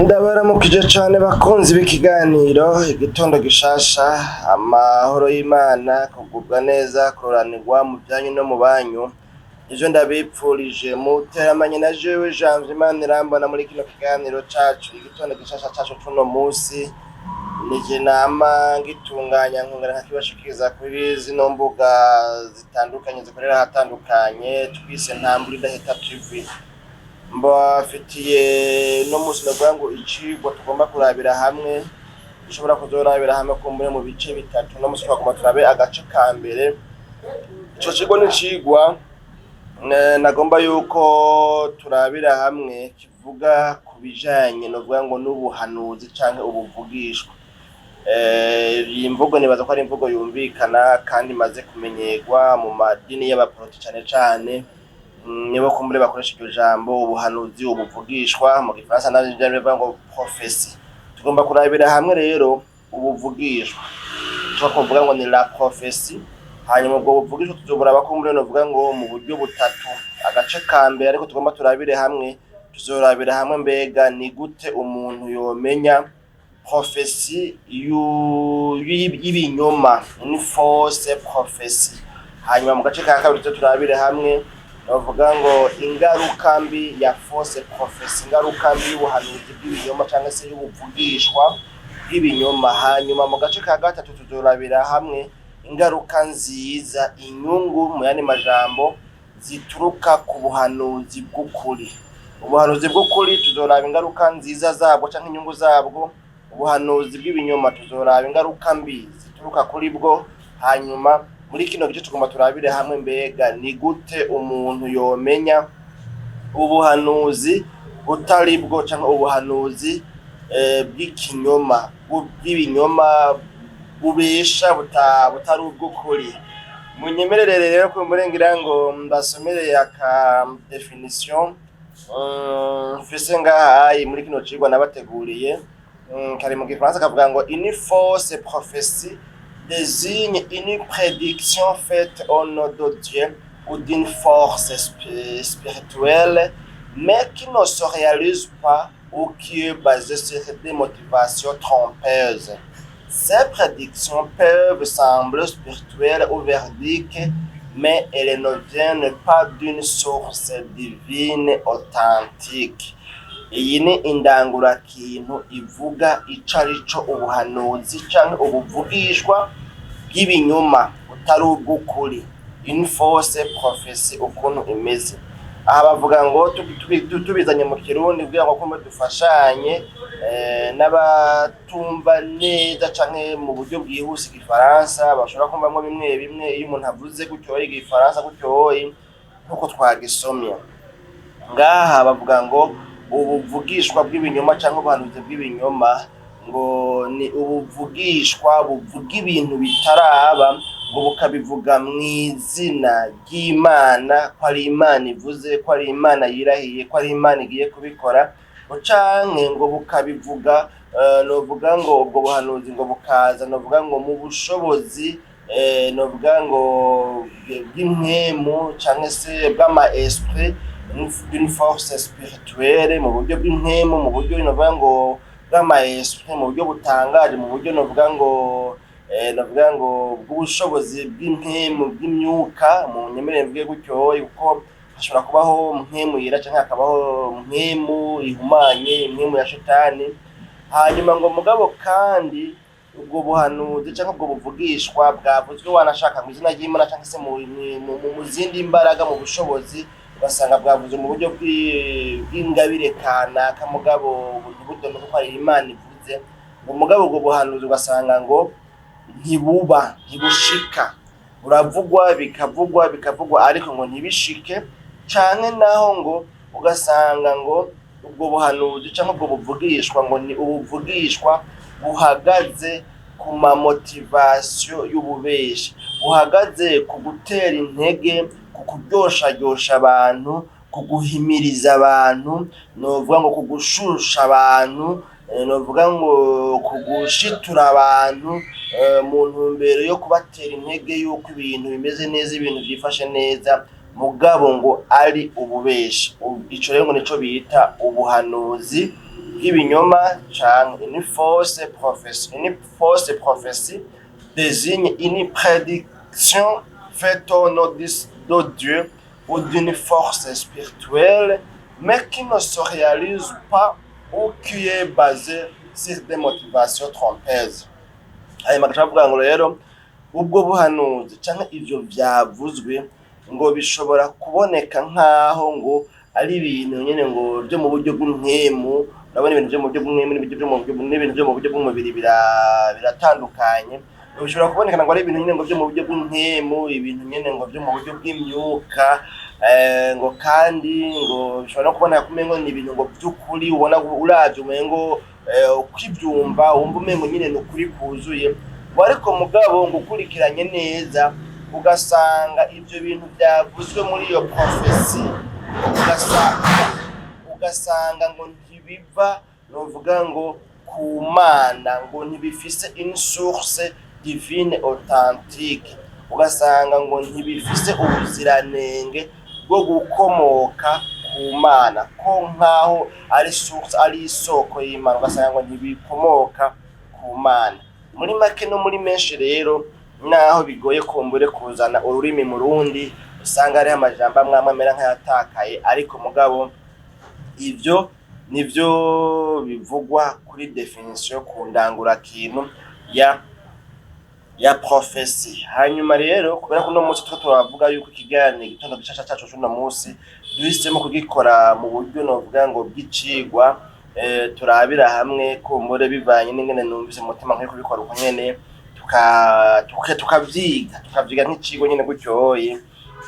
Ndabaramukije cane bakunzi b'ikiganiro igitondo gishasha, amahoro y'Imana, kugubwa neza, kuroranirwa mu vyanyu no mu banyu. Ivyo ndabipfurije muteramanye na jewe Janvier Manirambona muri kino kiganiro cacu, igitondo gishasha cacu cuno musi. Nije nama ngitunganya nkongera nkakibashikiriza kuri zino mbuga zitandukanye zikorera ahatandukanye, twise Ntambura Idaheta TV. Mbafitiye no musi ndavuga ngo icigwa tugomba kurabira hamwe, dushobora kuzorabira hamwe kumbure mu bice bitatu. No musi twagomba turabe agace ka mbere. Ico cigwa ni cigwa nagomba yuko turabira hamwe kivuga ku bijanye novuga ngo n'ubuhanuzi canke ubuvugishwa. Iyi mvugo nibaza ko ari imvugo yumvikana kandi imaze kumenyerwa mu madini y'abaporoti cane cane, nibo kumbure bakoresha iryo jambo ubuhanuzi, ubuvugishwa, mu gifaransa navyo bivuga ngo prophecy. Tugomba kurabira hamwe rero ubuvugishwa, tukavuga ngo ni la prophecy. Hanyuma ubwo buvugishwa tuzoburaba kumbure novuga ngo mu buryo butatu. Agace ka mbere ariko tugomba turabire hamwe, tuzorabira hamwe mbega ni gute umuntu yomenya prophecy y'ibinyoma, ni fausse prophecy. Hanyuma mu gace ka kabiri turabire hamwe bavuga ngo ingaruka mbi ya fausse prophecy, ingaruka mbi y'ubuhanuzi bw'ibinyoma cyangwa se y'ubuvugishwa bw'ibinyoma. Hanyuma mu gace ka gatatu tuzorabira hamwe ingaruka nziza, inyungu mu yandi majambo zituruka ku buhanuzi bw'ukuri. Ubuhanuzi bw'ukuri tuzoraba ingaruka nziza zabwo canke inyungu zabwo, ubuhanuzi bw'ibinyoma tuzoraba ingaruka mbi zituruka kuri bwo. Hanyuma muri kino gice tugomba turabire hamwe mbega ni gute umuntu yomenya ubuhanuzi butari bwo canke ubuhanuzi bw'ikinyoma, bw'ibinyoma bubesha butari ubw'ukuri. Munyemerere rero ko murengira ngo mbasomere aka definition mfise ngaha muri kino cigwa nabateguriye. Kari mu gifaransa kavuga ngo une fausse prophétie désigne une prédiction faite au nom de Dieu ou d'une force spirituelle, mais qui ne se réalise pas ou qui est basée sur des motivations trompeuses. Ces prédictions peuvent sembler spirituelles ou véridiques, mais elles ne viennent pas d'une source divine authentique. Iyi ni indangurakintu ivuga ico arico ubuhanuzi canke ubuvugishwa bw'ibinyoma butari ubw'ukuri, une fausse prophétie ukuntu imeze. Aha bavuga ngo tubizanye mu Kirundi kugira ngo kumbe dufashanye n'abatumva neza canke mu buryo bwihuse igifaransa bashobora kumvamwo bimwe bimwe iyo umuntu avuze gutyo igifaransa gutyo nkuko twagisomye. Ngaha bavuga ngo ubuvugishwa bw'ibinyoma cyangwa ubuhanuzi bw'ibinyoma ngo ni ubuvugishwa buvuga ibintu bitaraba, ngo bukabivuga mu izina ry'Imana, ko ari Imana ivuze, ko ari Imana yirahiye, ko ari Imana igiye kubikora, canke ngo bukabivuga novuga ngo ubwo buhanuzi ngo bukaza novuga ngo mu bushobozi novuga ngo bw'impwemu canke se bw'ama esprit, d'une force spirituelle, mu buryo bw'impwemu, mu buryo novuga ngo bw'ama esprit, mu buryo butangaje, mu buryo novuga ngo bw'ubushobozi bw'impwemu bw'imyuka. Mu nyemerere mvuge gutyo kuko hashobora kubaho mpwemu yera canke hakabaho mpwemu ihumanye, impwemu ya shetani. Hanyuma ngo mugabo kandi ubwo buhanuzi canke ubwo buvugishwa bwavuzwe wanashaka mu izina ry'Imana canke se mu zindi mbaraga, mu bushobozi, ugasanga bwavuze mu buryo bw'ingabire kanaka, mugabo ntibudome kuko ari Imana ivuze. Umugabo ubwo buhanuzi ugasanga ngo ntibushika, buravugwa bikavugwa ariko ngo ntibishike, canke naho ngo ugasanga ngo ubwo buhanuzi canke ubwo buvugishwa ngo ni ubuvugishwa buhagaze ku ma motivation y'ububeshi, buhagaze ku gutera intege, ku kuryoshya abantu, ku guhimiriza abantu, novuga ngo kugushusha abantu, novuga ngo kugushitura abantu mu ntumbero yo kubatera intege yuko ibintu bimeze neza, ibintu byifashe neza, mugabo ngo ari ububeshi. Ico rero ngo nico bita ubuhanuzi bw'ibinyoma canke une fausse prophétie désigne une prédiction faite au nom de Dieu ou d'une force spirituelle, mais qui ne se réalise pas ou qui est basée sur des motivations trompeuses. Aya magaca avuga ngo rero ubwo buhanuzi canke ivyo vyavuzwe ngo bishobora kuboneka nk'aho ngo ari ibintu nyene ngo byo mu buryo bw'impwemu. Urabona ibintu byo mu buryo bw'impwemu n'ibintu byo mu buryo bw'umubiri biratandukanye. Bishobora kubonekana ngo ari ibintu nyene ngo byo mu buryo bw'impwemu, ibintu nyene ngo byo mu buryo bw'imyuka, ngo kandi ngo bishobora no kuboneka kumengo ni ibintu ngo by'ukuri ubona uravye umengo ukivyumva wumva umengo nyene ni ukuri kuzuye. Ariko mugabo ngo ukurikiranye neza ugasanga ivyo bintu byavuzwe muri iyo profesi ugasanga ngo ntibiva, novuga ngo ku Mana, ngo ntibifise une source divine authentique, ugasanga ngo ntibifise ubuziranenge bwo gukomoka ku Mana, ko nkaho ari source, ari isoko y'Imana, ugasanga ngo ntibikomoka ku Mana. Muri make no muri menshi rero, naho bigoye kumbure kuzana ururimi mu rundi, usanga ari amajambo amwe amera nk'ayatakaye, ariko mugabo ivyo nivyo bivugwa kuri definition ku ndangurakintu ya profesi. Hanyuma rero kubera ko no munsi turavuga yuko ikiganiro gitondo gishasha cacu cuno munsi duhisemo kugikora mu buryo novuga ngo bw'icigwa, turabira hamwe kumbure bivanye n'ingene numvise mu mutima nk'uko kubikora uko nyene tukavyiga nk'icigwa nyene gutyoye.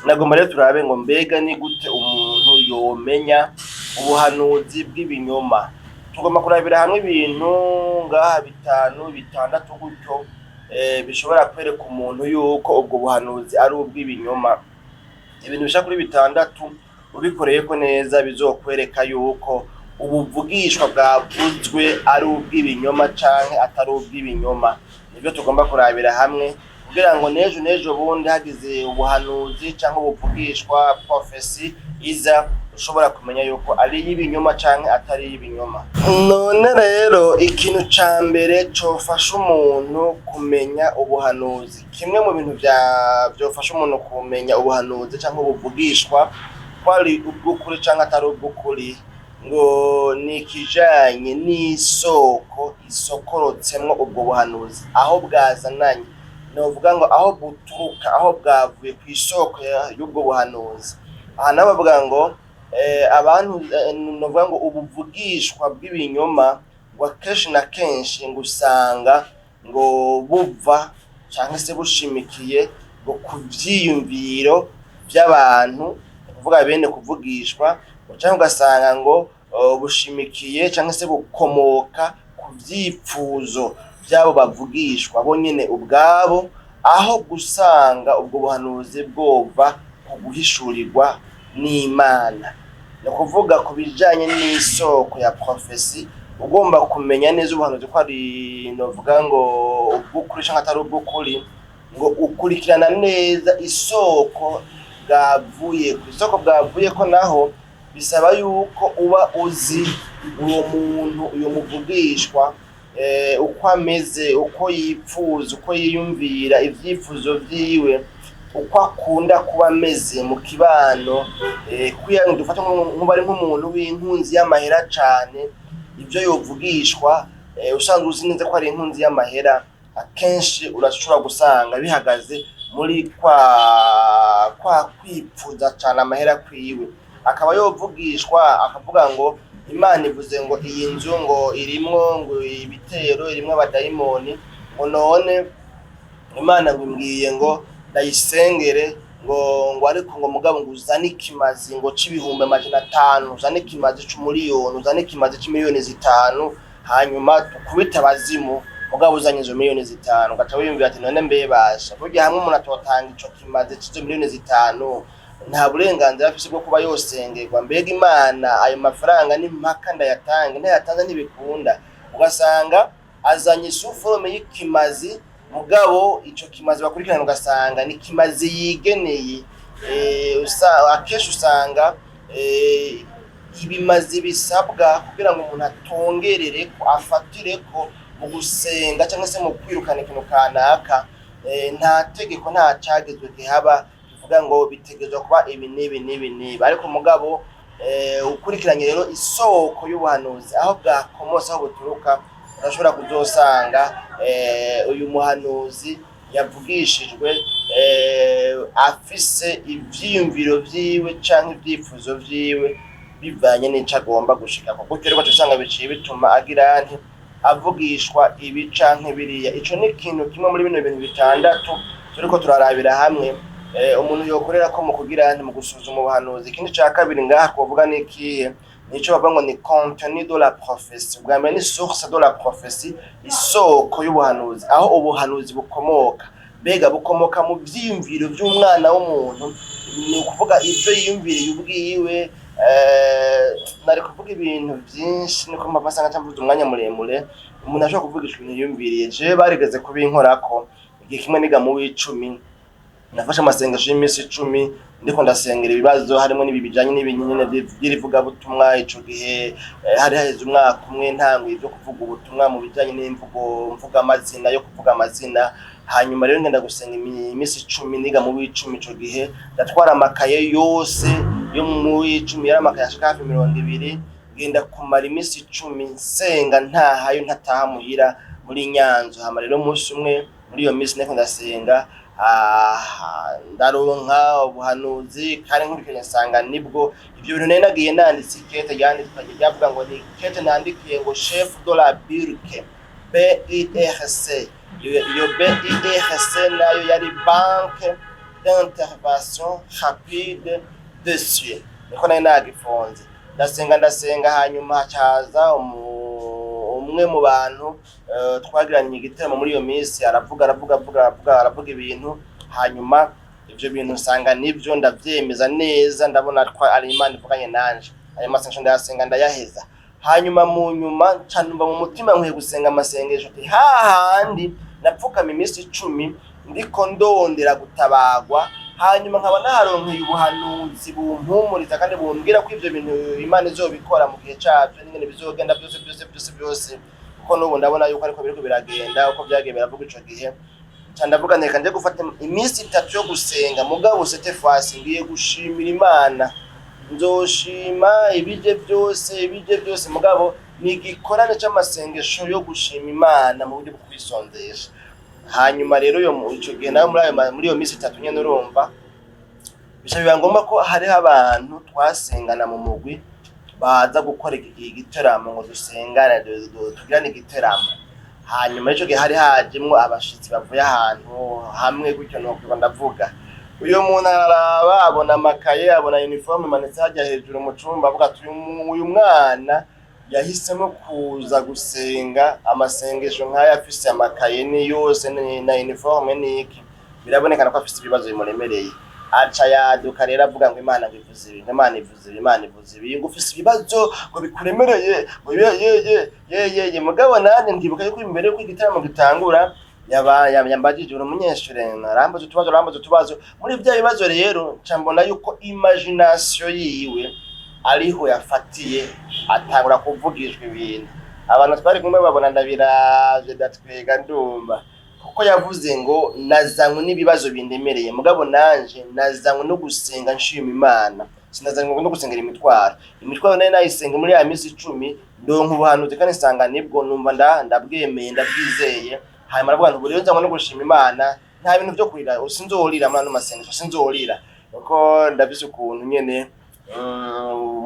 Nagomba rero turabe ngo mbega ni gute umuntu yomenya ubuhanuzi bw'ibinyoma. Tugomba kurabira hamwe ibintu ngaha 5 6 gutyo bishobora kwereka umuntu yuko ubwo buhanuzi ari ubw'ibinyoma. Ibintu bisha kuri 6 ubikoreye ko neza bizokwereka yuko ubuvugishwa bwavuzwe ari ubw'ibinyoma canke atari ubw'ibinyoma. Nibyo tugomba kurabira hamwe kugira ngo nejo bundi hagize ubuhanuzi canke ubuvugishwa profesi iza ushobora kumenya yuko ari ibinyoma canke atari ibinyoma. None rero ikintu ca mbere cofasha umuntu kumenya ubuhanuzi, kimwe mu bintu vyofasha umuntu kumenya ubuhanuzi canke ubuvugishwa kwari ubw'ukuri canke atari ubw'ukuri, ngo nikijanye n'isoko isokorotsemwo ubwo buhanuzi, aho bwazananye, novuga ngo aho buturuka, aho bwavuye ku isoko y'ubwo buhanuzi. Aha nabo bavuga ngo abantu novuga ngo ubuvugishwa bw'ibinyoma ngo akenshi na kenshi ngo usanga ngo buva canke se bushimikiye ngo ku vyiyumviro vy'abantu, kuvuga bene kuvugishwa, canke ugasanga ngo bushimikiye canke se bukomoka ku vyipfuzo vyabo bavugishwa bo nyene ubwabo, aho gusanga ubwo buhanuzi bwova ku guhishurirwa n'Imana. No kuvuga ku bijanye n'isoko ya profesi, ugomba kumenya neza ubuhanuzi ko ari novuga ngo ubw'ukuri canke atari ubw'ukuri, ngo ukurikirana neza isoko bwavuye ku isoko bwavuye ko, naho bisaba yuko uba uzi uwo muntu, uyo muvugishwa uko ameze, uko yipfuza, uko yiyumvira, ivyifuzo vyiwe, uko akunda kuba ameze mu kibano, kugira ngo dufate nk'ubari nk'umuntu w'inkunzi y'amahera cane, ivyo yovugishwa usanzwe uzi neza ko ari inkunzi y'amahera, akenshi urashobora gusanga bihagaze muri kwa kwipfuza cane amahera kwiwe. Akaba yovugishwa akavuga ngo Imana ivuze ngo iyi nzu ngo irimwo ngo ibitero, irimwo abadayimoni, ngo none Imana ngo imbwiye ngo ndayisengere ngo ariko ngo mugabo ngo uzane ikimazi ngo c'ibihumbi 500, uzane ikimazi c'1,000,000, uzane ikimazi c'5,000,000, hanyuma tukubita abazimu, mugabo uzanye izo 5,000,000. Ugaca wiyumvira ati none mbe basha burya hamwe umuntu atotanga ico kimazi c'izo 5,000,000 nta burenganzira afise bwo kuba yosengerwa. Mbega Imana ayo mafaranga ni mpaka ndayatange, ntayatanze ntibikunda. Ugasanga azanye isuforome y'ikimazi, mugabo ico kimazi bakurikirana ugasanga ni kimazi yigeneye. Akenshi usanga ibimazi bisabwa kugira ngo umuntu atongerere ko afatire ko mu gusenga cyangwa se mu kwirukana ikintu kanaka. Nta tegeko nta cyagezwe gihaba kivuga ngo bitegezwa kuba ibi n'ibi, ariko mugabo ukurikiranye rero isoko y'ubuhanuzi aho bwakomotse aho buturuka, urashobora kuzosanga uyu muhanuzi yavugishijwe afise ivyiyumviro vyiwe canke ibyifuzo vyiwe bivanye n'ico agomba gushika, kuko rero usanga biciye bituma agira nti avugishwa ibi canke biriya. Ico ni ikintu kimwe muri bino bintu bitandatu turiko turarabira hamwe umuntu yokorera ko mu kugira nti mu gusuzuma ubuhanuzi. Ikindi ca kabiri ngaha kuvuga ni ikihe, nico bavuga ngo ni contenu de la prophétie, bwa mbere ni source de la prophétie, isoko y'ubuhanuzi, aho ubuhanuzi bukomoka. Bega bukomoka mu vyiyumviro vy'umwana w'umuntu, ni ukuvuga ivyo yiyumviriye ubwiwe. Nari kuvuga ibintu byinshi niko mpasanga cyamvuze umwanya muremure, umuntu ashobora kuvugisha ibintu yiyumviriye. Je barigeze kubinkorako igihe kimwe niga mu w'10, nafashe amasengesho y'iminsi 10 ndiko ndasengera ibibazo harimo n'ibi bijanye n'ibinyine by'irivuga butumwa. Ico gihe hari haheze umwaka umwe ntangwe byo kuvuga ubutumwa mu bijanye n'imvugo mvuga amazina yo kuvuga amazina. Hanyuma rero ngenda gusenga iminsi 10 niga mu w'10. Ico gihe ndatwara amakaye yose yo mu w'10 yari amakaye ashika hafi 200, ngenda kumara iminsi 10 nsenga ntahayo ntataha muhira muri Nyanzo. Hama rero umunsi umwe muri iyo minsi niko ndasenga ndaronka ubuhanuzi kandi nkurikije nsanga nibwo ibyo bintu nari nagiye nanditse ikete yanditswe yavuga ngo ni ikete nandikiye ngo chef de la BIRC, BIRC. Iyo BIRC nayo yari banque d'intervention rapide de Suisse, niko nari nagifunze. Ndasenga hanyuma hacaza umwe mu bantu twagiranye igiteramo muri iyo minsi, aravuga ibintu. Hanyuma ivyo bintu nsanga nivyo ndavyemeza neza, ndabona ko ari Imana ivuganye nanje. Ayo masengesho ndayasenga ndayaheza. Hanyuma mu nyuma canumva mu mutima nkwiye gusenga amasengesho ati hahandi napfukama iminsi 10 ndiko ndondera gutabagwa. Hanyuma nkaba naharonkeye ubuhanuzi bumpumuriza kandi bumbwira ko ivyo bintu Imana izobikora mu gihe cavyo n'ingene bizogenda byose, kuko n'ubu ndabona yuko ariko biriko biragenda uko byagiye biravuga. Ico gihe ndavuga neka nje gufata iminsi 3 yo gusenga, mugabo cette fois ngiye gushimira Imana. Nzoshima ibije byose mugabo ni igikorane cy'amasengesho yo gushima Imana mu buryo bwo kwisonzesha. Hanyuma rero ico gihe nayo muri iyo minsi 3 nyene urumva bishabira ngomba ko hariho abantu twasengana mu mugwi baza gukora igiteramo ngo dusengane tugirane igiteramo. Hanyuma ico gihe hari hajimwo abashitsi bavuye ahantu hamwe gutyo no ndavuga. Uyo muntu araba abona amakaye, abona uniforme manitse hajya hejuru mu cumba, avuga ati uyu mwana yahisemo kuza gusenga amasengesho nk'aya afise amakaye ni yose na uniforme niki, birabonekana ko afise ibibazo bimuremereye. Aca yaduka rero avuga ngo Imana ivuze ibi, Imana ivuze ibi, ngo ufise ibibazo ngo bikuremereye ngo ye mugabo nane ndibuka yuko imbere yuko igitaramo gitangura yambajije umunyeshure arambaza utubazo. Muri bya bibazo rero cambona yuko imagination yiwe ariho yafatiye atangura kuvugishwa ibintu. Abantu twari kumwe babona ndabiraje datwega ndumva, kuko yavuze ngo nazanywe n'ibibazo bindemereye, mugabo nanje nazanywe no gusenga nshima Imana, sinazanywe no gusengera imitwaro nayo nayisenga muri ya minsi 10 ndonka ubuhanuzi kandi nsanga nibwo numva ndabwemeye ndabwizeye. Hanyuma aravuga ngo rero nzanywe no gushima Imana, nta bintu byo kurira, sinzorira muri ano masengesho, sinzorira kuko ndabise ukuntu nyene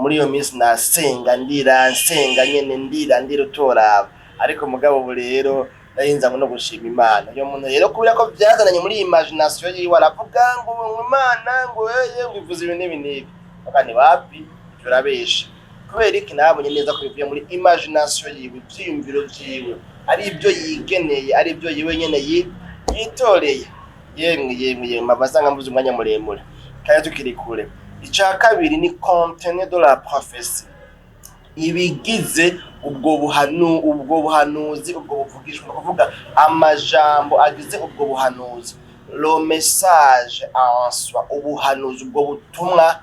muri iyo minsi nasenga nsenga nyene ndira utoraba. Ariko mugabo ubu rero narinzanywe no gushima Imana. Iyo muntu rero kubera ko byazananye muri imagination yiwe aravuga ngo Imana ngo bivuze ibintu n'ibi, kandi wapi turabesha. Kubera iki nabonye neza ko bivuye muri imagination yiwe, ivyiyumviro vyiwe ari ibyo yigeneye, ari ibyo yiwe nyene yitoreye. Yemwe mabasanga mvuze umwanya muremure kandi tukiri kure. Ica kabiri ni contenu de la prophétie, ibigize ubwo buhanuzi ubwo buvugishwa, kuvuga amajambo agize ubwo buhanuzi. Le message en soi, ubuhanuzi ubwo butumwa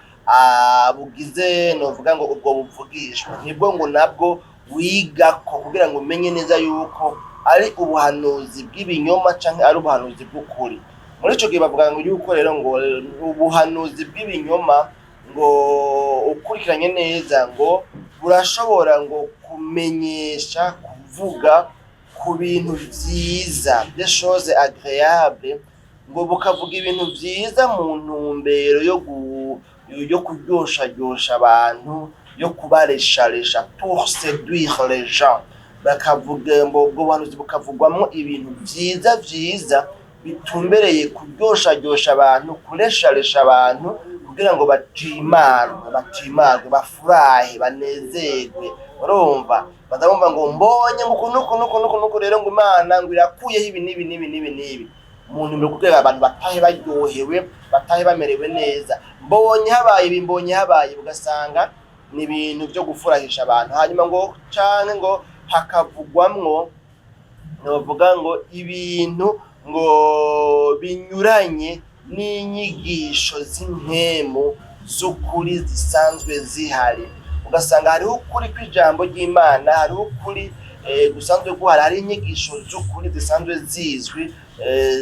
bugize novuga ngo ubwo buvugishwa, nibwo ngo nabwo wigako kugira ngo umenye neza yuko ari ubuhanuzi bw'ibinyoma canke ari ubuhanuzi bw'ukuri. Muri ico gihe bavuga ngo yuko rero ngo ubuhanuzi bw'ibinyoma ngo ukurikiranye neza ngo burashobora ngo kumenyesha kuvuga ku bintu vyiza, des choses agréables, ngo bukavuga ibintu vyiza mu ntumbero yo kuryoshajyosha abantu, yo kubaresharesha, pour séduire les gens. Bakavuga ngo ubwo buhanuzi bukavugwamo ibintu vyiza bitumbereye kuryoshajyosha abantu, kuresharesha abantu kugira ngo batimarwe, bafurahe, banezerwe. Urumva badamva ngo mbonye ngo kunuko rero ngo Imana ngo irakuyeho ibi nibi umuntu mbere kugira abantu batahe baryohewe, batahe bamerewe neza, mbonye habaye ugasanga ni ibintu byo gufurahisha abantu. Hanyuma ngo canke ngo hakavugwamwo novuga ngo ibintu ngo binyuranye n'inyigisho z'impemu z'ukuri zisanzwe zihari. Ugasanga hariho ukuri kw'ijambo ry'Imana, hariho ukuri gusanzwe guhari, hari inyigisho z'ukuri zisanzwe zizwi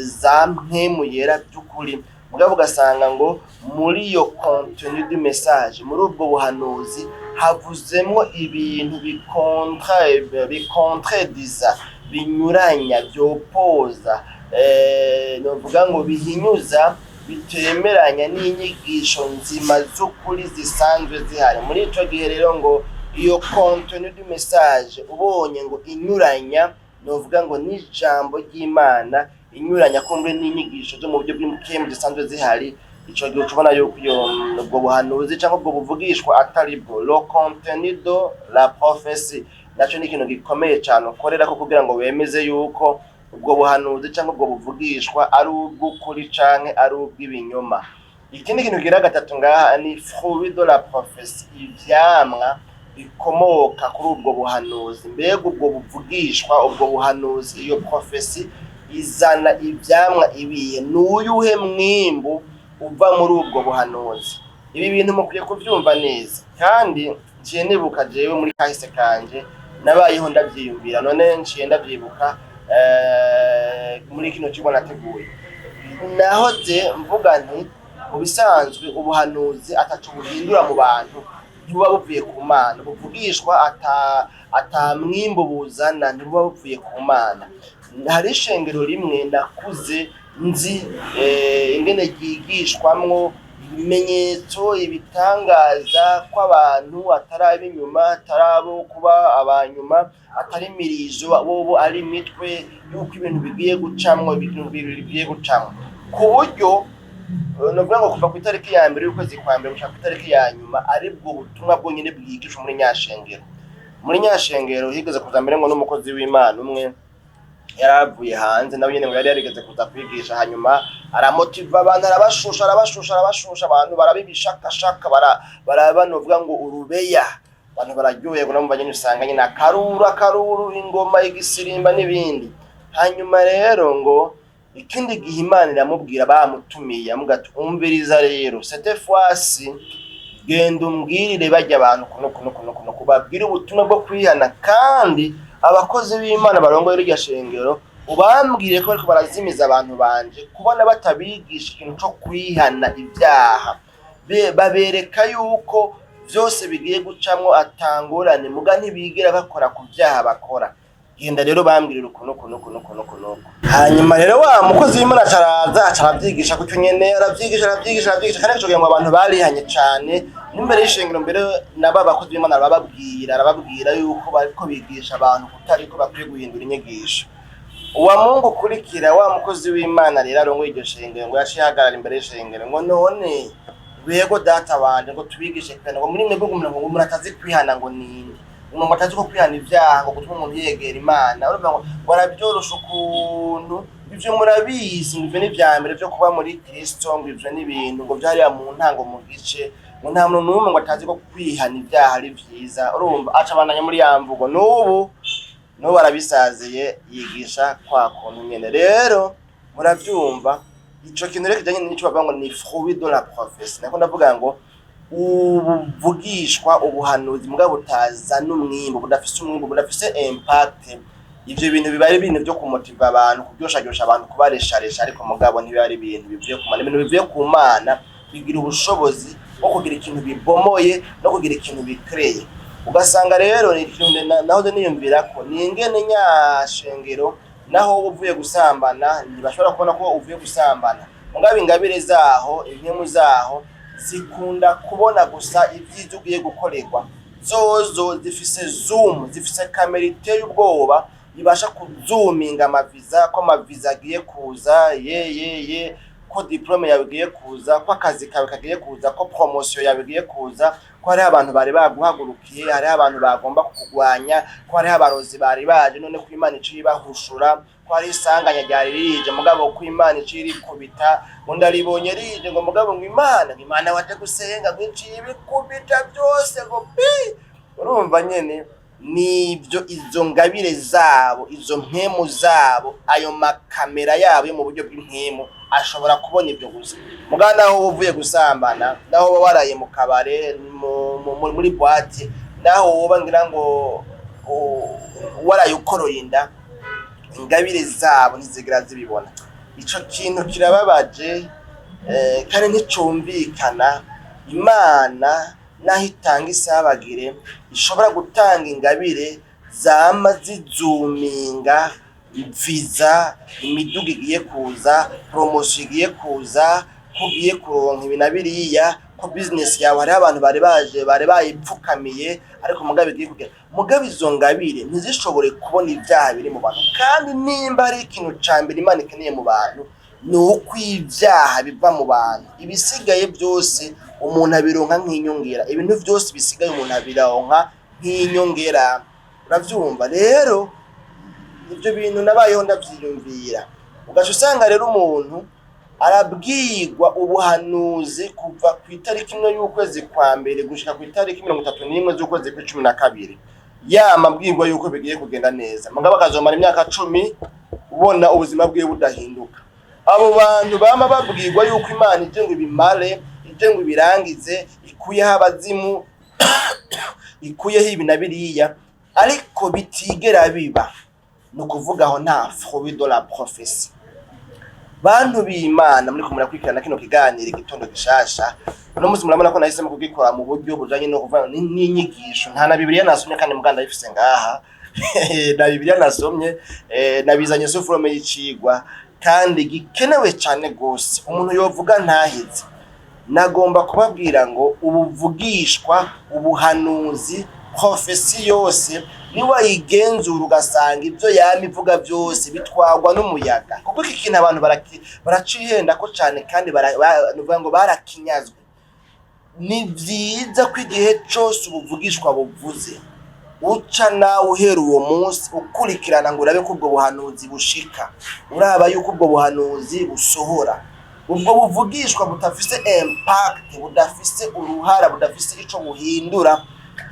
za mpemu yera by'ukuri. Mugabo ugasanga ngo muri iyo contenu du message, muri ubwo buhanuzi havuzemo ibintu bikontredisa, binyuranya, byopoza, novuga ngo bihinyuza, bitemeranya n'inyigisho nzima z'ukuri zisanzwe zihari. Muri ico gihe rero ngo iyo contenu du message ubonye ngo inyuranya, novuga ngo n'ijambo ry'Imana, inyuranya kumbe n'inyigisho zo mu buryo bw'imkemu zisanzwe zihari, ico gihe tubona yuko ubwo buhanuzi cyangwa ubwo buvugishwa atari bwo. Le contenu de la prophétie naco ni ikintu gikomeye cyane ukorera ko kugira ngo wemeze yuko ubwo buhanuzi cyangwa ubwo buvugishwa ari ubw'ukuri canke ari ubw'ibinyoma. Ikindi kintu gira gatatu ngaha ni fruit de la prophétie, ivyamwa bikomoka kuri ubwo buhanuzi. Mbega ubwo buvugishwa, ubwo buhanuzi, iyo prophétie izana ivyamwa ibiye, n'uyuhe mwimbu uva muri ubwo buhanuzi. Ibi bintu mukwiye kuvyumva neza, kandi nciye nibuka jewe muri kahise kanje nabayeho ndavyiyumvira, none nciye ndavyibuka muri kino kigo nateguye. Nahoze mvuga nti mu bisanzwe ubuhanuzi atacu buhindura mu bantu, ntibuba buvuye ku Mana. Buvugishwa ata mwimbo buzana, ntibuba buvuye ku Mana. Hari ishengero rimwe nakuze nzi ingene ryigishwamwo ibimenyetso, ibitangaza kw'abantu ataraba inyuma, atarabo kuba abanyuma, atari imirizo, bobo ari mitwe yuko ibintu bigiye gucamwo, ibintu bigiye gucamwo, ku buryo novuga ngo kuva ku itariki ya mbere y'ukwezi kwa mbere gushaka ku itariki ya nyuma ari bwo butumwa bwonyene bwigishwa muri nyashengero. Muri nyashengero higeze kuza mbere ngo n'umukozi w'Imana umwe yaravuye hanze, nawe nyene ngo yari yarigeze kuza kwigisha, hanyuma aramotiva abantu, arabashusha abantu, barabibishakashaka, barabanovuga ngo urubeya, abantu bararyoye ngo namubanye usanga nyine akaruru, ingoma, igisirimba n'ibindi. Hanyuma rero ngo ikindi gihe Imana iramubwira, bamutumiye amugati umviriza rero cette fois-ci genda umbwirire bajya abantu kuno kubabwira ubutumwa bwo kwihana, kandi abakozi b'Imana barongoye iryo shengero ubambwire ko bariko barazimiza abantu banje kubona batabigisha ikintu cyo kwihana ibyaha, babereka yuko byose bigiye gucamwo atangorane, muga ntibigera bakora ku byaha bakora. Genda rero bambwirira kuno. Hanyuma rero wa mukozi w'Imana aravyigisha kucyo nyene, aravyigisha kandi kugira ngo abantu barihanye cyane n'imbere y'ishengero. Mbere naba bakozi b'Imana arababwira yuko bariko bigisha abantu kutariko bakwiye guhindura inyigisho. Uwa Mungu kurikira wa mukozi w'Imana rero arongoye iryo shengero ngo yacihagarara imbere y'ishengero ngo none wego data wanje ngo tubigishe kandi ngo muri mwebwe ngo muratazi kwihana ngo ninde, ngo mutazi ko kwihana ibyaha ngo gutuma umuntu yegera Imana. Urumva ngo barabyorosha ukuntu ivyo murabizi, ivyo n'ivyambere byo kuba muri Kristo, ngo ivyo n'ibintu ngo byari mu ntango mu gice, ngo nta muntu n'umwe ngo atazi ko kwihana ibyaha ari vyiza. Urumva aca abandanya muri ya mvugo, n'ubu barabisaziye yigisha kwa kuntu nyene. Rero muravyumva ico kintu rero kijanye n'ico bavuga ngo ni fruit de la prophétie. Nako ndavuga ngo ubuvugishwa ubuhanuzi mbwa butazana umwimbo, budafise impact. Ivyo bintu biba ari ibintu byo kumotiva abantu, kubyoshagyosha abantu, kubaresharesha, ariko mugabo ntibiba ari ibintu bivuye ku Mana. Ibintu bivuye ku Mana bigira ubushobozi bwo kugira ikintu bibomoye no kugira ikintu bikreye. Ugasanga rero naho niyumvira ko ni ingene nyashengero naho uvuye gusambana ntibashobora kubona ko uvuye gusambana, mugabo ingabire zaho, impemu zaho zikunda kubona gusa ibyiza ugiye gukorerwa. Zozo zifise zoom, zifise kamera iteye ubwoba, ibasha kuzuminga amaviza, ko amaviza agiye kuza, ko diplome yawe igiye kuza, ko akazi kawe kagiye kuza, ko promotion yawe igiye kuza, ko hari abantu bari baguhagurukiye, hari abantu bagomba kukugwanya, ko hari abarozi bari baje none ko Imana iciye bahushura, ko hari isanganya ryari rije mugabo ko Imana iciye irikubita, undi aribonye rije ngo mugabo ngo Imana waje gusenga ngo iciye ibikubita byose ngo pi. Urumva nyene nivyo izo ngabire zabo, izo mpemu zabo, ayo makamera yabo yo mu buryo bw'impemu ashobora kubona ibyo gusa. Mugabo naho uvuye gusambana, naho waraye mu kabare, muri boîte, naho woba ngira ngo waraye ukoroye inda, ingabire zabo ntizigira zibibona. Ico kintu kirababaje kandi nticumvikana. Imana naho itanga isabagire ishobora gutanga ingabire zama zizuminga viza, imiduga igiye kuza, promotion igiye kuza, kugiye kuronka ibinabiriya, ko business yawe hari abantu bari bayipfukamiye, ariko mugabe igiye kugera. Mugabe izo ngabire ntizishobore kubona ibyaha biri mu bantu, kandi nimba ari ikintu cambere Imana ikeneye mu bantu ni uko ibyaha biva mu bantu. Ibisigaye byose umuntu abironka nk'inyongera, ibintu byose bisigaye umuntu abironka nk'inyongera. Uravyumva rero? Ibyo bintu nabayeho ndavyiyumvira, ugaca usanga rero umuntu arabwirwa ubuhanuzi kuva ku itariki 1 y'ukwezi kwa mbere gushika ku itariki 31 z'ukwezi kwa 12, yamabwirwa yuko bigiye kugenda neza, mugabo akazomara imyaka 10 ubona ubuzima bwiwe budahinduka. Abo bantu bama babwirwa yuko Imana ije ngo ibimare, ije ngo ibirangize, ikuyeho abazimu, ikuyeho ibinabiriya, ariko bitigera biba. Nukuvuga aho nta fruit de la prophétie. Bantu b'Imana muri kumura kwikirana kino kiganiro igitondo gishasha, no muzi murabona ko nahisemo kugikora mu buryo bujanye no kuvuga n'inyigisho. Nta na Bibiliya nasomye kandi muganda yifise ngaha na Bibiliya nasomye nabizanye sufurome y'icigwa kandi gikenewe cyane gose umuntu yovuga ntaheze. Nagomba kubabwira ngo ubuvugishwa, ubuhanuzi, prophecy yose niwa igenzura ugasanga ibyo yamivuga byose bitwagwa n'umuyaga, kuko iki kintu abantu baracihenda ko cyane kandi baravuga ngo barakinyazwe. Ni byiza ko igihe cyose ubuvugishwa buvuze uca nawe uhera uwo munsi ukurikirana ngo urabe ko ubwo buhanuzi bushika, uraba yuko ubwo buhanuzi busohora. Ubwo buvugishwa butafise impact, budafise uruhara, budafise ico buhindura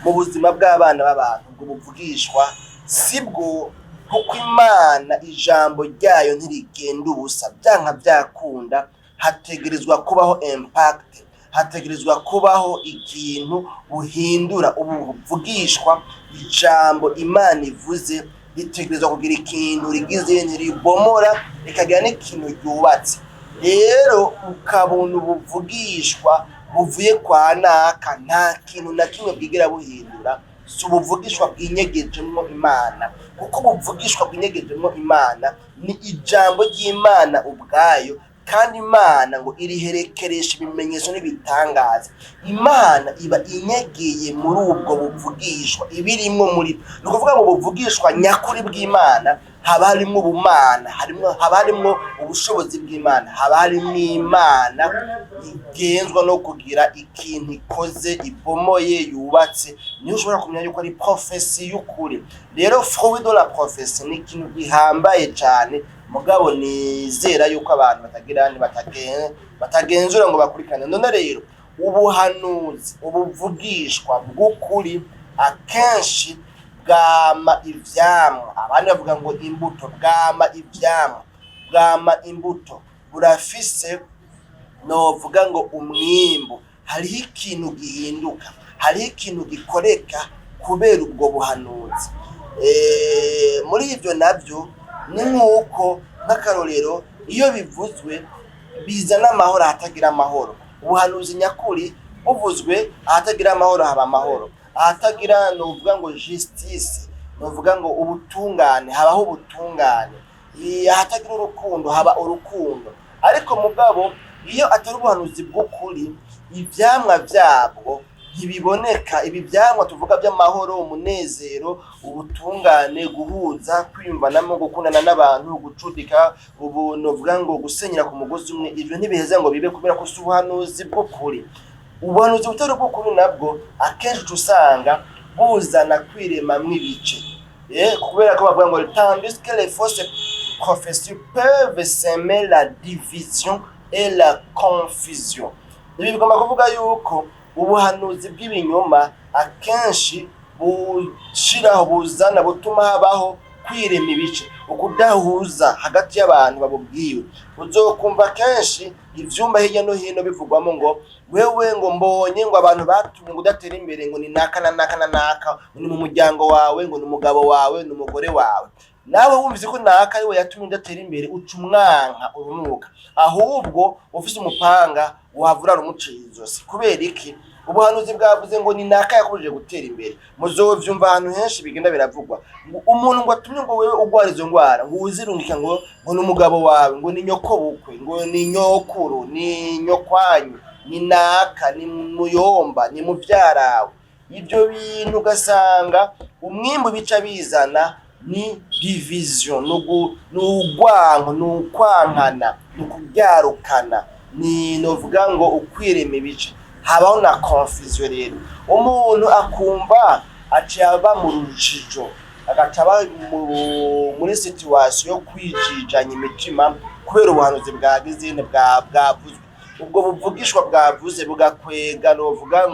mu buzima bw'abana b'abantu, ubwo buvugishwa sibwo. Kuko Imana ijambo ryayo ntirigenda ubusa, byanka byakunda hategerezwa kubaho impact, hategerezwa kubaho ikintu buhindura. Ubu buvugishwa, ijambo Imana ivuze ritegerezwa kugira ikintu rigize, ntiribomora, rikagira n'ikintu ryubatse. Rero ukabona ubuvugishwa buvuye kwa naka nta kintu na kimwe bwigera buhindura, si ubuvugishwa bw'inyegejemwo Imana. Kuko ubuvugishwa bw'inyegejemwo Imana ni ijambo ry'Imana ubwayo, kandi Imana ngo iriherekeresha ibimenyetso n'ibitangaza. Imana iba inyegeye muri ubwo buvugishwa, ibirimwo muri. Ni ukuvuga ngo ubuvugishwa nyakuri bw'Imana haba harimwo ubumana, haba harimwo ubushobozi bw'Imana, haba harimwo Imana igenzwa no kugira ikintu ikoze, ibomoye, yubatse. Niyo ushobora kumenya yuko ari prophecy y'ukuri. Rero fruit de la prophétie ni ikintu gihambaye cyane, mugabo nizera yuko abantu batagenzura ngo bakurikirane. None rero ubuhanuzi, ubuvugishwa bw'ukuri akenshi bwama ivyamwa. Abandi bavuga ngo imbuto, bwama ivyamwa, bwama imbuto, burafise novuga ngo umwimbo, hariho ikintu gihinduka, hariho ikintu gikoreka kubera ubwo buhanuzi. Muri ivyo navyo ni nk'uko nk'akarorero iyo bivuzwe bizana amahoro ahatagira amahoro. Ubuhanuzi nyakuri buvuzwe ahatagira amahoro haba amahoro, ahatagira novuga ngo justice, novuga ngo ubutungane habaho ubutungane, ahatagira urukundo haba urukundo. Ariko mugabo iyo atari ubuhanuzi bw'ukuri, ivyamwa vyabwo ntibiboneka. Ibi vyamwa tuvuga by'amahoro, umunezero, ubutungane, guhuza, kwiyumvanamo, gukundana n'abantu, gucudika, ubu novuga ngo gusenyera ku mugozi umwe, ivyo ntibiheza ngo bibe kubera ko si ubuhanuzi bw'ukuri. Ubuhanuzi butari bw'ukuri nabwo akenshi usanga buzana kwiremamwo ibice, kubera ko bavuga ngo tandis que les fausses prophéties peuvent semer la division et la confusion. Ibi bigomba kuvuga yuko ubuhanuzi bw'ibinyoma akenshi bushiraho buzana butuma habaho kwirema ibice, ukudahuza hagati y'abantu babubwiwe. Uzokumva kenshi ivyumba hirya no hino bivugwamo ngo wewe ngo mbonye ngo abantu batumye ngo udatera imbere ngo ni naka na naka na naka, ni mu muryango wawe, ngo ni umugabo wawe, ni umugore wawe. Nawe wumvise ko naka ariwe yatumye udatera imbere, uca umwanka urunuka, ahubwo ufise umupanga wavura rumuciye izosi. Kubera iki? Ubuhanuzi bwavuze ngo ni naka yakubujije gutera imbere. Muzovyumva ahantu henshi bigenda biravugwa, umuntu ngo atumye ngo wewe ugwara izo ngwara, ngo uzirungika ngo ni umugabo wawe, ngo ni nyoko bukwe, ngo ni nyokuru, ni nyokwanyu, ni naka, ni muyomba, ni muvyarawe. Ibyo bintu ugasanga umwimbu bica bizana ni division, n'ugwanko, n'ukwankana, n'ukubyarukana, ni novuga ngo ukwirema ibice, habaho na confusion. Rero umuntu akumva acaba mu rujijo, agataba muri situation yo kwijijanya imitima kubera ubuhanuzi bwagize bwavuzwe. Ubwo buvugishwa bwavuze bugakwega novuga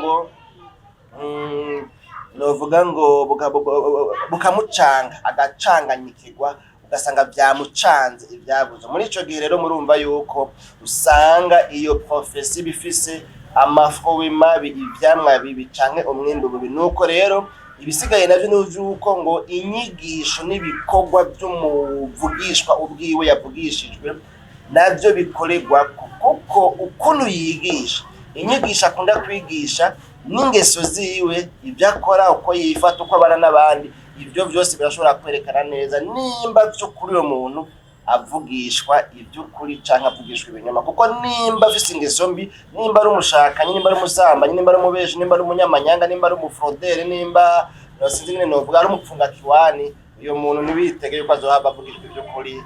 ngo bukamucanga, agacanganyikirwa, ugasanga byamucanze ibyavuze. Muri ico gihe rero murumva yuko usanga iyo prophecy bifise amafuwe mabi, ivyamwa bibi canke umwimbu bibi. Nuko rero ibisigaye navyo n'uvyuko ngo inyigisho n'ibikorwa by'umuvugishwa ubwiwe yavugishijwe navyo bikoregwa, kuko ukuntu yigisha, inyigisho akunda kwigisha, n'ingeso ziwe, ibyo akora, uko yifata, uko abana n'abandi, ibyo byose birashobora kwerekana neza nimba vy'ukuri uyo muntu avugishwa ivy'ukuri canke avugishwa ibinyoma. Kuko nimba afise ingeso mbi, nimba ari umushakanye, nimba ari umusambanyi, nimba ari umubeshi, nimba ari umunyamanyanga, nimba ari umufrodere, nimba sinzi nyene novuga ari umupfunga kiwani, uyo muntu ntibitege yuko azohava avugishwa ivy'ukuri,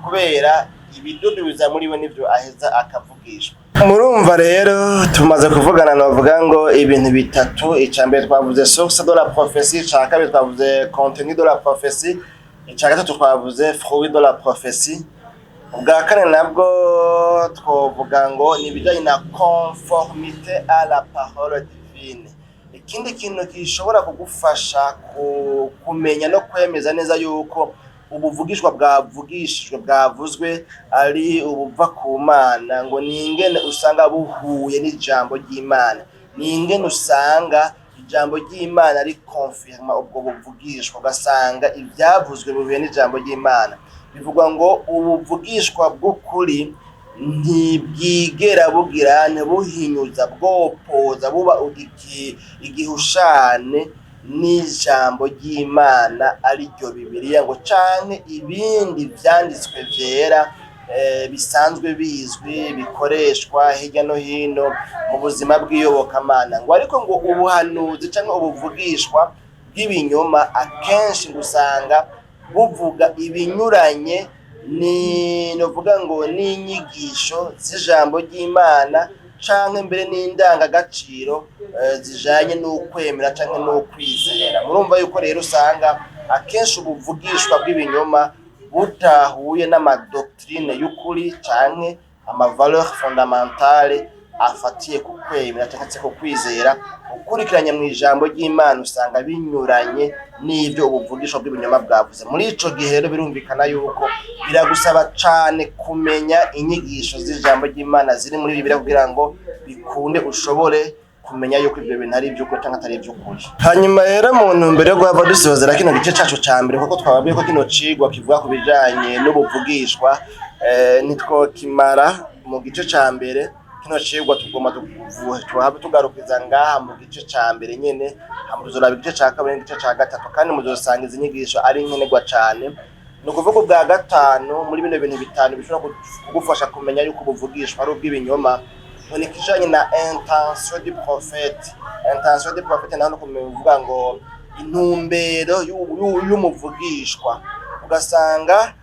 kubera ibidudu biza muri we nivyo aheza akavugishwa. Murumva rero tumaze kuvugana novuga ngo ibintu bitatu. Icambere twavuze source de la prophétie, ica kabiri twavuze contenu de la prophétie, ica gatatu twavuze fruit de la prophétie, ubwa kane nabwo twovuga ngo ni ibijanye na conformité à la parole divine. Ikindi kintu gishobora kugufasha kumenya no kwemeza neza yuko ubuvugishwa bwavugishijwe bwavuzwe ari ubuva ku Mana, ngo ni ingene usanga buhuye n'ijambo ry'Imana, ni ingene usanga ijambo ry'Imana ari confirma ubwo buvugishwa, ugasanga ibyavuzwe bihuye n'ijambo ry'Imana. Bivugwa ngo ubuvugishwa bw'ukuri ntibwigera buhinyuza, bwopoza, buba igihushane n'ijambo ry'Imana ari ryo Bibiliya, ngo canke ibindi vyanditswe vyera bisanzwe bizwi bikoreshwa hirya no hino mu buzima bw'iyobokamana. Ngo ariko ngo ubuhanuzi canke ubuvugishwa bw'ibinyoma akenshi usanga buvuga ibinyuranye novuga ngo n'inyigisho z'ijambo ry'Imana, canke mbere n'indangagaciro zijanye n'ukwemera canke n'ukwizera. Murumva yuko rero usanga akenshi ubuvugishwa bw'ibinyoma butahuye n'amadoctrine y'ukuri canke amavaleur fondamentale afatiye ku kwemera cyangwa se ku kwizera ukurikiranye mu ijambo ry'Imana usanga binyuranye n'ibyo ubuvugisho bw'ibinyoma bwavuze. Muri ico gihe rero birumvikana yuko biragusaba cane kumenya inyigisho z'ijambo ry'Imana ziri muri Bibiliya kugira ngo bikunde ushobore kumenya yuko ibyo bintu ari iby'ukuri cyangwa atari iby'ukuri. Hanyuma rero mu ntumbero yo guhava dusozera kino gice cacu ca mbere kuko twababwiye ko kino cigwa kivuga ku bijanye n'ubuvugishwa nitwokimara mu gice ca mbere. Kino cigwa tugomba tuhava tugarukiza ngaha mu gice ca mbere nyene, hamuzoraba igice ca kabiri n'igice ca gatatu, kandi muzosanga izi nyigisho ari nkenerwa cane. Ni ukuvuga ubwa gatanu muri bino bintu bitanu bishobora kugufasha kumenya yuko ubuvugishwa ari ubw'ibinyoma ni kijanye na intention du prophète. Intention du prophète naho nukuvuga ngo intumbero y'umuvugishwa, ugasanga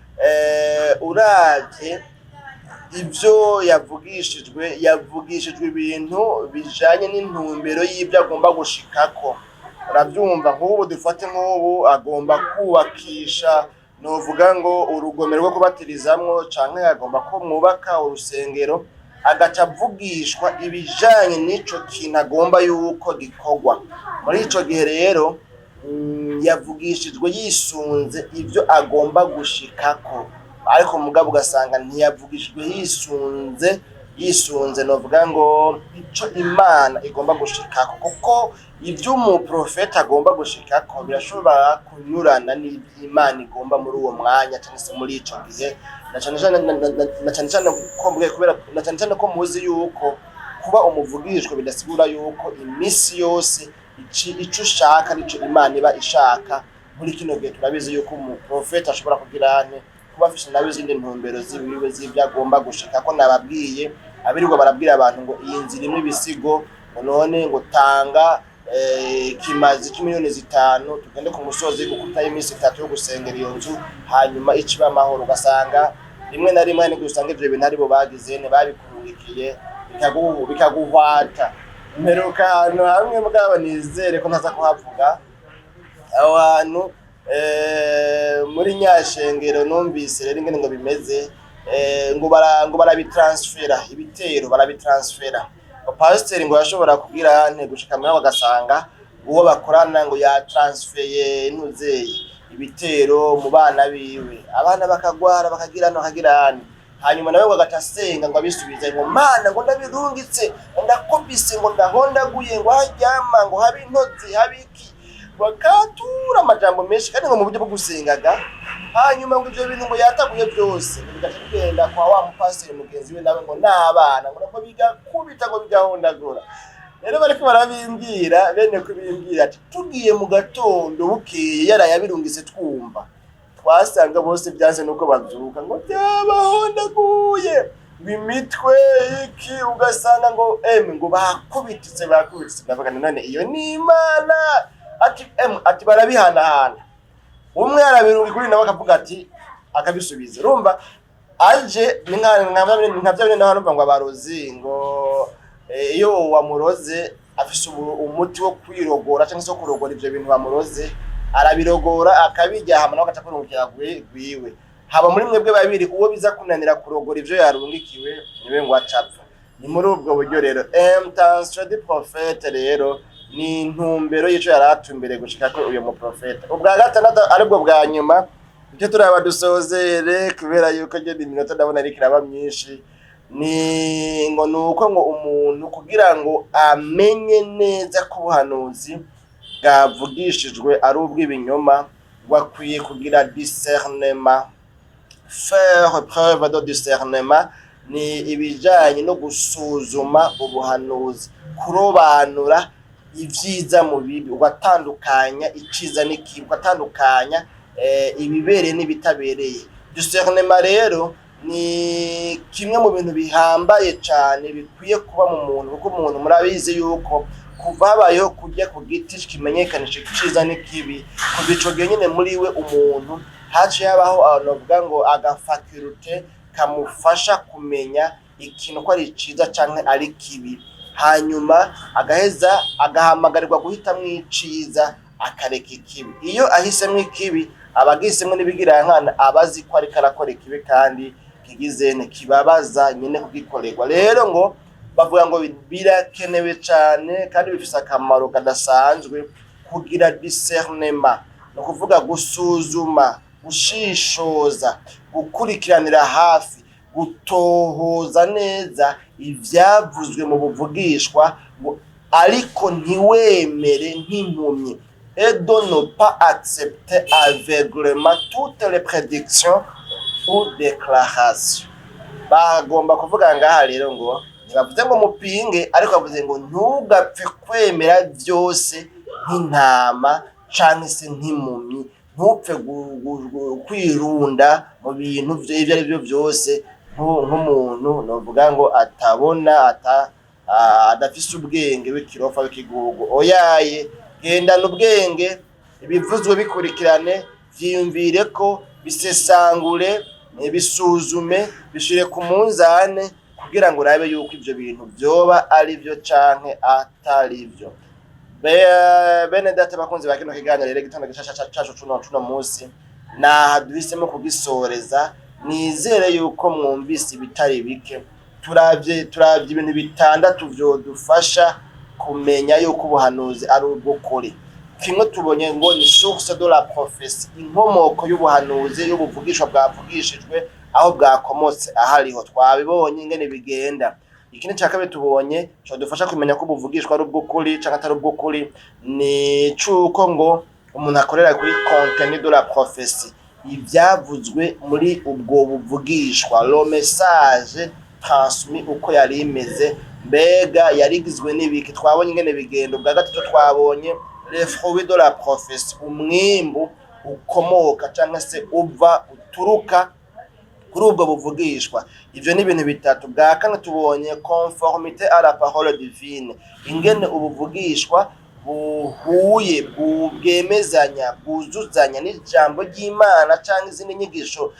uravye ibyo yavugishijwe ibintu bijanye n'intumbero y'ibyo agomba gushikako. Uravyumva, nk'ubu dufate nk'ubu agomba kubakisha novuga ngo urugomero rwo kubatirizamwo canke agomba ko mwubaka urusengero, agaca avugishwa ibijanye n'ico kintu agomba yuko gikorwa. Muri ico gihe rero yavugishijwe yisunze ibyo agomba gushikako, ariko mugabo ugasanga ntiyavugishijwe yisunze novuga ngo ico Imana igomba gushikako, kuko ibyo umuprofeti agomba gushikako birashobora kunyurana n'Imana igomba muri uwo mwanya cyangwa se muri ico gihe. Na cyane cyane ko muzi yuko kuba umuvugishwa bidasigura yuko imisi yose ico ushaka nico Imana iba ishaka. Muri kino gihe turabizi yuko umuprofeti ashobora kugira kuba afise nawe izindi ntumbero zibiwe z'ibyo agomba gushika. Ko nababwiye abirirwa barabwira abantu ngo iyi nzira imwe ibisigo, none ngo tanga kimazi c'imiliyoni 5 tugende ku musozi gukutayo iminsi 3 yo gusengera iyo nzu hanyuma iciba amahoro. Ugasanga rimwe na rimwe niko usanga ivyo bintu aribo bagize babikundikiye bikaguhwata. Mperuka hano hamwe mugabo nizere ko ntaza kuhavuga abantu muri Nyashengero numvise rero ingene ngo bimeze, ngo barabitransfera ibitero, barabitransfera. Pasiteri ngo yashobora kugira gushika muri bagasanga uwo bakorana ngo yatransfeye intuzeye ibitero mu bana biwe, abana bakagwara bakagirana. Hanyuma nawe wagatasenga ngo abisubize ngo Mana ngo ndabirungitse ndakobise ngo ndahondaguye ngo haryama ngo habe intozi habiki, bakatura amajambo menshi kandi ngo mu buryo bwo gusengaga. Hanyuma ngo ivyo bintu ngo yataguye byose bigenda kwa wa mupasiteri mugenzi we nawe ngo n'abana ngo bigakubita ngo bigahondagura. Rero bariko barabimbwira bene kubimbwira ati tugiye mu gatondo bukeye yarayabirungise twumva, twasanga bose byanze nuko bavyuka ngo byabahondaguye bimitwe iki, ugasanga ngo ngo bakubititse. Ndavuga none iyo ni Imana? Ati barabihanahana, umwe arabirungi kuri nawe akavuga ati akabisubiza. Urumva aje nka bya naho numva ngo abarozi ngo iyo wamuroze afise umuti wo kwirogora cyangwa se kurogora ivyo bintu bamuroze, arabirogora akabijya hamwe nawe agacakurungikira gwiwe. Haba muri mwebwe babiri uwo biza kunanira kurogora ivyo yarungikiwe niwe ngo acapfa. Ni muri ubwo buryo rero intention du prophète rero ni intumbero y'ico yaratumbere gushika ko uyo muprofeta. Ubwa gatandatu aribwo bwa nyuma icyo turaba dusozere kubera yuko je iminota ndabona ari kiraba myinshi, ni ngo nuko ngo umuntu kugira ngo amenye neza ko ubuhanuzi bwavugishijwe ari ubw'ibinyoma wakwiye kugira discernement. Faire preuve de discernement ni ibijanye no gusuzuma ubuhanuzi, kurobanura ivyiza mu bibi, ugatandukanya iciza n'ikibi, ugatandukanya ibibereye n'ibitabereye. Discernement rero ni kimwe mu bintu bihambaye cyane bikwiye kuba mu muntu, kuko umuntu murabizi yuko kuva habayeho kujya ku giti kimenyekanisha iciza n'ikibi, kuva ico gihe nyene muri we umuntu haje yabaho anovuga ngo agafaculté kamufasha kumenya ikintu ko ari iciza canke ari kibi, hanyuma agaheza agahamagarirwa guhitamwo iciza akareka ikibi. Iyo ahisemwo ikibi abagisemwo n'ibigirankana abazi ko ariko arakora ikibi kandi kigizene kibabaza nyene kugikorerwa. Rero ngo bavuga ngo birakenewe cyane kandi bifise akamaro kadasanzwe kugira discernement, no kuvuga gusuzuma, gushishoza, gukurikiranira hafi, gutohoza neza ivyavuzwe mu buvugishwa, ariko ntiwemere nk'impumyi, et de ne pas accepter aveuglément toutes les prédictions ou déclarations. Bagomba kuvuga ngaha rero ngo ntibavuze ngo mupinge, ariko bavuze ngo ntugapfe kwemera byose nk'intama canke se nk'impumyi, ntupfe kwirunda mu bintu ivyo ari byo byose nk'umuntu novuga ngo atabona adafise ubwenge w'ikirofa w'ikigugu. Oyaye, gendana ubwenge, ibivuzwe bikurikirane, vyiyumvire ko, bisesangure, bisuzume, bishire ku munzane kugira ngo urabe yuko ivyo bintu vyoba ari byo canke atari byo. Bene data bakunzi ba kino kiganiro rero gitondo cacu cuno munsi duhisemo kugisoreza. Nizere yuko mwumvise ibitari bike, turavye ibintu bitandatu vyodufasha kumenya yuko ubuhanuzi ari ubw'ukuri. Kimwe tubonye ngo ni source de la prophétie, inkomoko y'ubuhanuzi, y'ubuvugishwa bwavugishijwe, aho bwakomotse ahariho, twabibonye ingene bigenda. Ikindi cya kabiri tubonye cyo dufasha kumenya ko ubuvugishwa ari ubw'ukuri cyangwa atari ubw'ukuri, ni cuko ngo umuntu akorera kuri contenu de la prophétie, ibyavuzwe muri ubwo buvugishwa, le message transmis uko yari imeze, mbega yarigizwe n'ibiki. Twabonye ingene bigenda. Ubwa gatatu twabonye les fruits de la prophétie, umwimbu ukomoka cyangwa se uturuka kuri ubwo buvugishwa. Ivyo ni ibintu bitatu. Bwa kane tubonye conformité à la parole divine, ingene ubuvugishwa buhuye, bwemezanya, bwuzuzanya n'ijambo ry'Imana cyangwa izindi nyigisho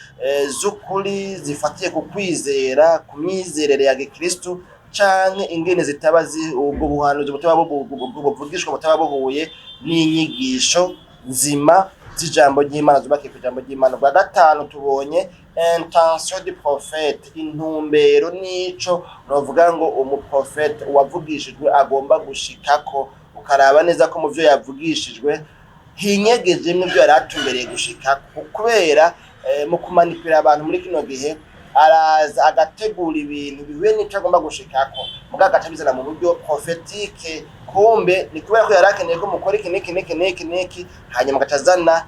z'ukuri zifatiye ku kwizera, ku myizerere ya Gikristo, canke ingene zitaba ubwo buhanuzi buvugishwa butaba buhuye n'inyigisho nzima z'ijambo ry'Imana, zubakiye ku ijambo ry'Imana. Bwa gatanu tubonye intention du prophète, intumbero nico novuga ngo umuprofete wavugishijwe agomba gushikako. Ukaraba neza ko mu byo yavugishijwe hinyegeje n'ibyo yari atumbereye gushikako, kubera mu kumanipira abantu muri kino gihe araza agategura ibintu bihuye n'icyo agomba gushikako, muga agatabizana mu buryo prophétique. Kumbe ni kubera ko yarakeneye ko mukora iki, hanyuma agacazana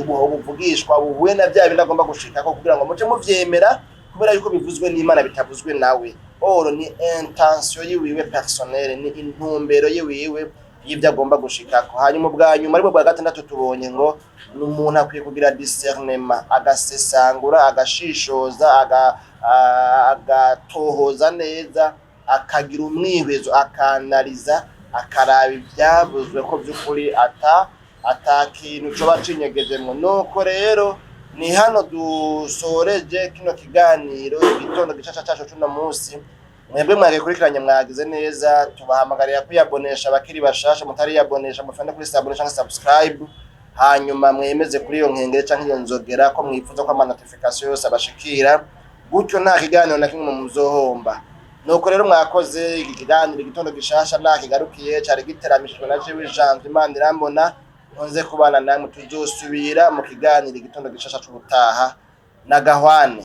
ubuvugishwa buhuye na bya bindi agomba gushikako kugira ngo muce muvyemera, kubera yuko bivuzwe n'Imana bitavuzwe nawe. Oro ni intention yiwiwe personnel, ni intumbero yiwiwe y'ibyo agomba gushikako. Hanyuma bwa nyuma aribwo bwa gatandatu tubonye ngo umuntu akwiye kugira discernement, agasesangura, agashishoza, agatohoza neza, akagira umwihwezo, akanaliza, akaraba ibyavuzwe ko by'ukuri atakintu coba cinyegejemwo. Nuko rero ni hano dusoreje kino kiganiro igitondo gicaca cacu cuno munsi. Mwebwe mwagikurikiranye mwagize neza, tubahamagarira kwiyabonesha abakiri bashasha, mutari yabonesha mufande kuri sabone cyangwa subscribe, hanyuma mwemeze kuri iyo nkengere cyangwa iyo nzogera ko mwifuza ko ama notification yose abashikira, gutyo nta kiganiro na kimwe muzohomba. Nuko rero mwakoze ikiganiro igitondo gishasha nakigarukiye, cyari giteramishijwe na jewe Jean Imana Irambona. Nze kubana namwe, tuzosubira mu kiganiro igitondo gishasha cy'ubutaha na Gahwane.